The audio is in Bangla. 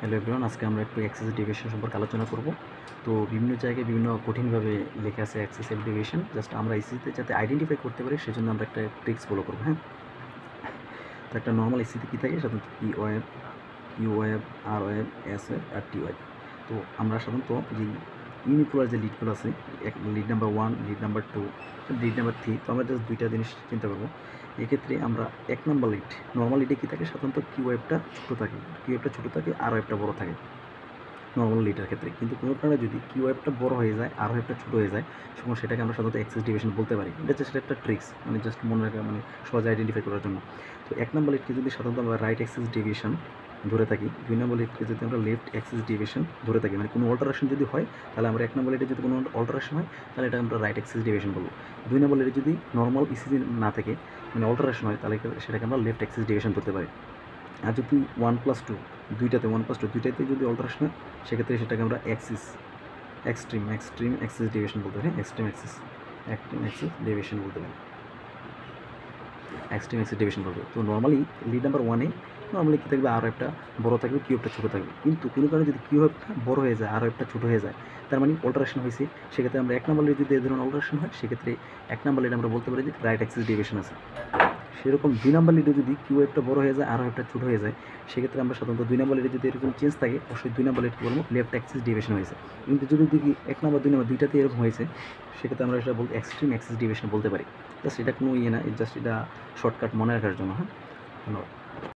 হ্যালো এভরিওয়ান, আজকে আমরা একটু এক্সেসিভ ডেভিয়েশন সম্পর্কে আলোচনা করব। তো বিভিন্ন জায়গায় বিভিন্ন কঠিনভাবে লেখা আছে এক্সেসিভ ডেভিয়েশন। জাস্ট আমরা এসিতে যাতে আইডেন্টিফাই করতে পারি সেজন্য আমরা একটা ট্রিক্স ফলো করবো। হ্যাঁ, তো একটা নর্মাল এসিতে কী থাকে সাধারণত কিউ ওয়েভ, আর ওয়েভ, এস ওয়েভ আর টি ওয়েভ। তো আমরা সাধারণত যে ইউনিপোলার যে লিডগুলো আছে, lead number 1, lead number 2, lead number 3, তো আমরা জাস্ট দুইটা জিনিস চিন্তা করবো। এক্ষেত্রে আমরা 1 নম্বর লিড, নর্মাল লিডে কী থাকে সাধারণত কিউ ওয়েভটা ছোটো থাকে, আর ওয়েভটা বড়ো থাকে নর্মাল লিডের ক্ষেত্রে। কিন্তু কোনো কারণে যদি কিউ ওয়েভটা বড় হয়ে যায় আর ওয়েভটা ছোটো হয়ে যায়, তখন সেটাকে আমরা সাধারণত এক্সেস ডেভিয়েশন বলতে পারি। এটা জাস্ট একটা ট্রিক্স, মানে জাস্ট মনে রাখা, মানে সহজে আইডেন্টিফাই করার জন্য। তো 1 নম্বর লিডকে যদি সাধারণত আমরা রাইট এক্সেস ডেভিয়েশন ধরে থাকি, 2 নম্বর লিডকে যদি আমরা লেফট এক্সেস ডেভিয়েশন ধরে থাকি, মানে কোনো অল্টারেশন যদি হয় তাহলে আমরা 1 নম্বর লিডে যদি কোনো অল্টারেশন হয় তাহলে এটা আমরা রাইট এক্সেস ডেভিয়েশন বলবো। 2 নম্বর লিডে যদি নর্মাল ইসিজি না থাকে, মানে অল্টারেশন হয়, তাহলে সেটাকে আমরা লেফট এক্সেস ডেভিয়েশন করতে পারি। আর যদি 1+2 দুইটাতে যদি অল্টারেশন হয়, সেক্ষেত্রে সেটাকে আমরা এক্সট্রিম এক্সেস ডেভিয়েশন বলতে পারি। এক্সট্রিম এক্সেস ডেভিয়েশন বলতে পারি। এক্সট্রিম এক্সেস ডেভিয়েশন বলতে। তো নর্মালি লিড নাম্বার 1-এ নর্মালি কী থাকবে, আর একটা বড় থাকবে, কিউ একটা ছোটো থাকবে। কিন্তু কোনো কারণে যদি কিউ একটা বড় হয়ে যায় আর একটা ছোটো হয়ে যায়, তার মানে অল্টারেশন হয়েছে। সেক্ষেত্রে আমরা 1 নম্বর লিড যদি এই ধরনের অল্টারেশন হয়, সেক্ষেত্রে 1 নম্বর লিড আমরা বলতে পারি যে রাইট এক্সেস ডেভিয়েশন আছে। সেরকম 2 নম্বর লিডে যদি কিউ একটা বড় হয়ে যায় আর একটা ছোটো হয়ে যায়, সেক্ষেত্রে আমরা সাধারণত 2 নম্বর লিডে যদি এরকম চেঞ্জ থাকে, অবশ্যই 2 নম্বর লিডকে বলবো লেফট এক্সেস ডেভিয়েশন হয়েছে। কিন্তু যদি দেখি 1 নম্বর 2 নম্বর দুইটাতে এরকম হয়েছে, সেক্ষেত্রে আমরা সেটা বলতে এক্সট্রিম এক্সেস ডেভিয়েশন বলতে পারি। জাস্ট এটা কোনো না, জাস্ট এটা শর্টকাট মনে রাখার জন্য। হ্যাঁ, ধন্যবাদ।